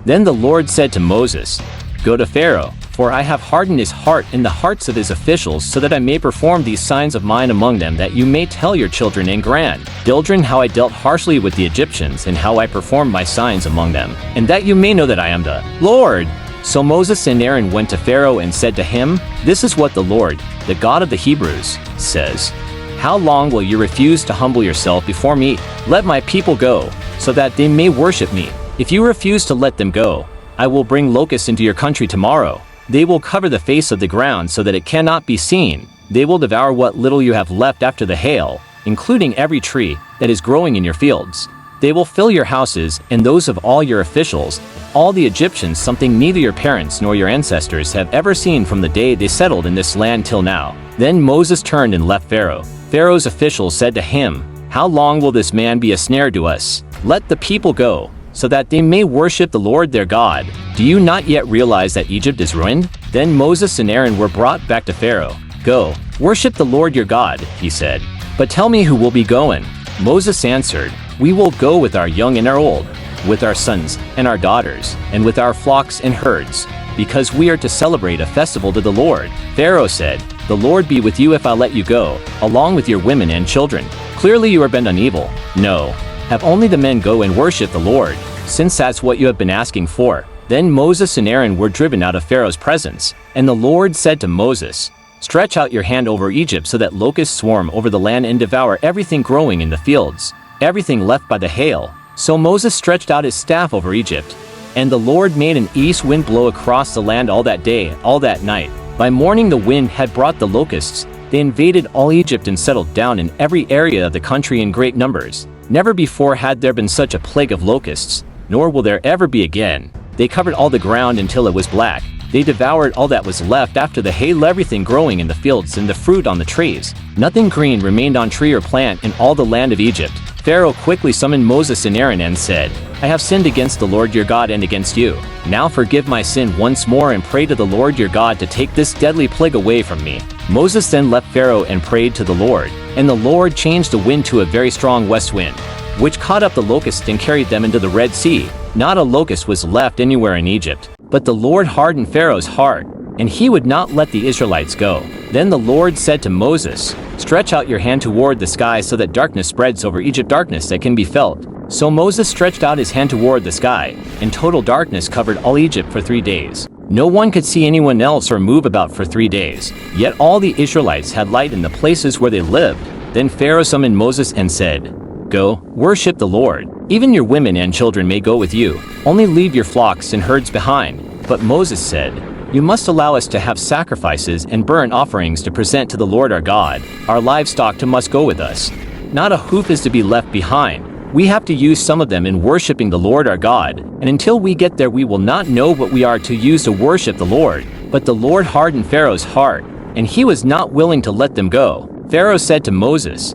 Then the Lord said to Moses, "Go to Pharaoh, for I have hardened his heart and the hearts of his officials so that I may perform these signs of mine among them, that you may tell your children and grandchildren how I dealt harshly with the Egyptians and how I performed my signs among them, and that you may know that I am the Lord." So Moses and Aaron went to Pharaoh and said to him, "This is what the Lord, the God of the Hebrews, says. How long will you refuse to humble yourself before me? Let my people go, so that they may worship me. If you refuse to let them go, I will bring locusts into your country tomorrow. They will cover the face of the ground so that it cannot be seen. They will devour what little you have left after the hail, including every tree that is growing in your fields. They will fill your houses and those of all your officials, all the Egyptians, something neither your parents nor your ancestors have ever seen from the day they settled in this land till now." Then Moses turned and left Pharaoh. Pharaoh's officials said to him, "How long will this man be a snare to us? Let the people go, so that they may worship the Lord their God. Do you not yet realize that Egypt is ruined?" Then Moses and Aaron were brought back to Pharaoh. "Go, worship the Lord your God," he said. "But tell me who will be going." Moses answered, "We will go with our young and our old, with our sons and our daughters, and with our flocks and herds, because we are to celebrate a festival to the Lord." Pharaoh said, "The Lord be with you if I let you go, along with your women and children. Clearly you are bent on evil. No, have only the men go and worship the Lord, since that's what you have been asking for." Then Moses and Aaron were driven out of Pharaoh's presence, and the Lord said to Moses, "Stretch out your hand over Egypt so that locusts swarm over the land and devour everything growing in the fields, everything left by the hail." So Moses stretched out his staff over Egypt, and the Lord made an east wind blow across the land all that day, all that night. By morning the wind had brought the locusts. They invaded all Egypt and settled down in every area of the country in great numbers. Never before had there been such a plague of locusts, nor will there ever be again. They covered all the ground until it was black. They devoured all that was left after the hail, everything growing in the fields and the fruit on the trees. Nothing green remained on tree or plant in all the land of Egypt. Pharaoh quickly summoned Moses and Aaron and said, "I have sinned against the Lord your God and against you. Now forgive my sin once more and pray to the Lord your God to take this deadly plague away from me." Moses then left Pharaoh and prayed to the Lord, and the Lord changed the wind to a very strong west wind, which caught up the locusts and carried them into the Red Sea. Not a locust was left anywhere in Egypt. But the Lord hardened Pharaoh's heart, and he would not let the Israelites go. Then the Lord said to Moses, "Stretch out your hand toward the sky so that darkness spreads over Egypt, darkness that can be felt." So Moses stretched out his hand toward the sky, and total darkness covered all Egypt for 3 days. No one could see anyone else or move about for 3 days. Yet all the Israelites had light in the places where they lived. Then Pharaoh summoned Moses and said, "Go, worship the Lord. Even your women and children may go with you. Only leave your flocks and herds behind." But Moses said, "You must allow us to have sacrifices and burnt offerings to present to the Lord our God. Our livestock too must go with us. Not a hoof is to be left behind. We have to use some of them in worshiping the Lord our God, and until we get there we will not know what we are to use to worship the Lord." But the Lord hardened Pharaoh's heart, and he was not willing to let them go. Pharaoh said to Moses,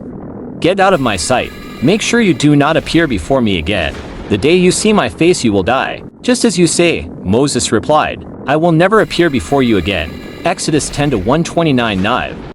"Get out of my sight. Make sure you do not appear before me again. The day you see my face you will die." "Just as you say," Moses replied, "I will never appear before you again." Exodus 10:129-9.